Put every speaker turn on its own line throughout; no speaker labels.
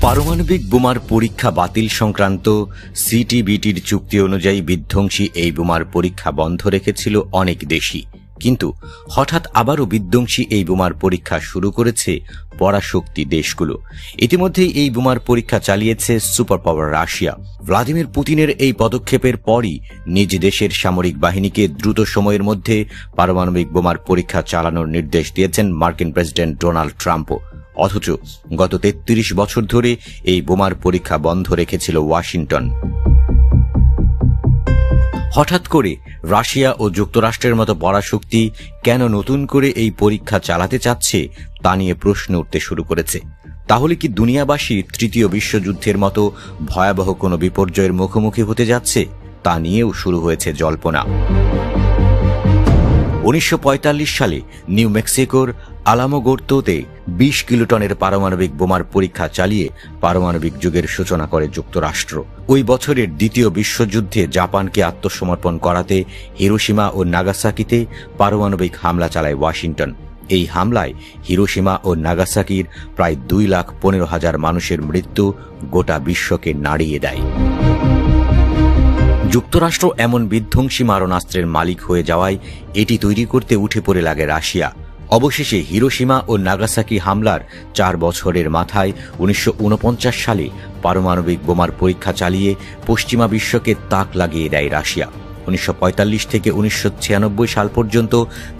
পারমাণবিক বোমার পরীক্ষা বাতিল সংক্রান্ত সিটিবিটির চুক্তি অনুযায়ী বিধ্বংসী এই বোমার পরীক্ষা বন্ধ রেখেছিল অনেক দেশই, কিন্তু হঠাৎ আবারও বিধ্বংসী এই বোমার পরীক্ষা শুরু করেছে পরাশক্তি দেশগুলো। ইতিমধ্যেই এই বোমার পরীক্ষা চালিয়েছে সুপার পাওয়ার রাশিয়া। ভ্লাদিমির পুতিনের এই পদক্ষেপের পরই নিজ দেশের সামরিক বাহিনীকে দ্রুত সময়ের মধ্যে পারমাণবিক বোমার পরীক্ষা চালানোর নির্দেশ দিয়েছেন মার্কিন প্রেসিডেন্ট ডোনাল্ড ট্রাম্পও। অথচ গত ৩৩ বছর ধরে এই বোমার পরীক্ষা বন্ধ রেখেছিল ওয়াশিংটন। হঠাৎ করে রাশিয়া ও যুক্তরাষ্ট্রের মতো পরাশক্তি কেন নতুন করে এই পরীক্ষা চালাতে চাচ্ছে তা নিয়ে প্রশ্ন উঠতে শুরু করেছে। তাহলে কি দুনিয়াবাসী তৃতীয় বিশ্বযুদ্ধের মতো ভয়াবহ কোনো বিপর্যয়ের মুখোমুখি হতে যাচ্ছে? তা নিয়েও শুরু হয়েছে জল্পনা। ১৯৪৫ সালে নিউ মেক্সিকোর আলামোগোর্তোতে ২০ কিলোটনের পারমাণবিক বোমার পরীক্ষা চালিয়ে পারমাণবিক যুগের সূচনা করে যুক্তরাষ্ট্র। ওই বছরের দ্বিতীয় বিশ্বযুদ্ধে জাপানকে আত্মসমর্পণ করাতে হিরোশিমা ও নাগাসাকিতে পারমাণবিক হামলা চালায় ওয়াশিংটন। এই হামলায় হিরোশিমা ও নাগাসাকির প্রায় ২,১৫,০০০ মানুষের মৃত্যু গোটা বিশ্বকে নাড়িয়ে দেয়। যুক্তরাষ্ট্র এমন বিধ্বংসী মারণাস্ত্রের মালিক হয়ে যাওয়ায় এটি তৈরি করতে উঠে পড়ে লাগে রাশিয়া। অবশেষে হিরোশিমা ও নাগাসাকি হামলার ৪ বছরের মাথায় ১৯৪৯ সালে পারমাণবিক বোমার পরীক্ষা চালিয়ে পশ্চিমা বিশ্বকে তাক লাগিয়ে দেয় রাশিয়া। ১৯৪৫ থেকে ১৯৯৬ সাল পর্যন্ত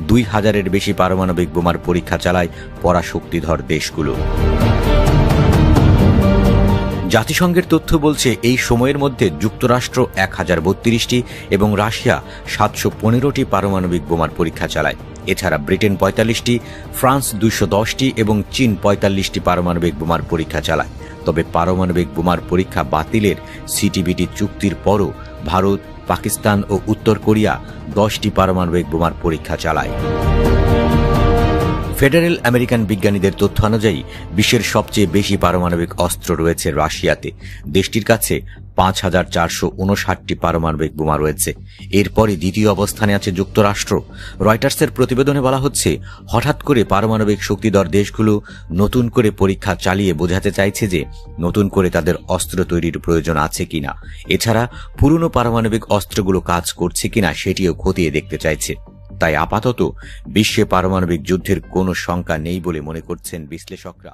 ২,০০০-এর বেশি পারমাণবিক বোমার পরীক্ষা চালায় পরাশক্তিধর দেশগুলো। জাতিসংঘের তথ্য বলছে এই সময়ের মধ্যে যুক্তরাষ্ট্র ১,০৩২টি এবং রাশিয়া ৭১৫টি পারমাণবিক বোমার পরীক্ষা চালায়। এছাড়া ব্রিটেন ৪৫টি, ফ্রান্স ২১০টি এবং চীন ৪৫টি পারমাণবিক বোমার পরীক্ষা চালায়। তবে পারমাণবিক বোমার পরীক্ষা বাতিলের সিটিবিটি চুক্তির পরও ভারত, পাকিস্তান ও উত্তর কোরিয়া ১০টি পারমাণবিক বোমার পরীক্ষা চালায়। ফেডারেল আমেরিকান বিজ্ঞানীদের তথ্য অনুযায়ী বিশ্বের সবচেয়ে বেশি পারমাণবিক অস্ত্র রয়েছে রাশিয়াতে। দেশটির কাছে ৫,৪৫৯টি পারমাণবিক বোমা রয়েছে। এরপরে দ্বিতীয় অবস্থানে আছে যুক্তরাষ্ট্র। রয়টার্সের প্রতিবেদনে বলা হচ্ছে, হঠাৎ করে পারমাণবিক শক্তিধর দেশগুলো নতুন করে পরীক্ষা চালিয়ে বোঝাতে চাইছে যে নতুন করে তাদের অস্ত্র তৈরির প্রয়োজন আছে কিনা। এছাড়া পুরনো পারমাণবিক অস্ত্রগুলো কাজ করছে কিনা সেটিও খতিয়ে দেখতে চাইছে। তাই আপাতত বিশ্বে পারমাণবিক যুদ্ধের কোনো শঙ্কা নেই বলে মনে করছেন বিশ্লেষকরা।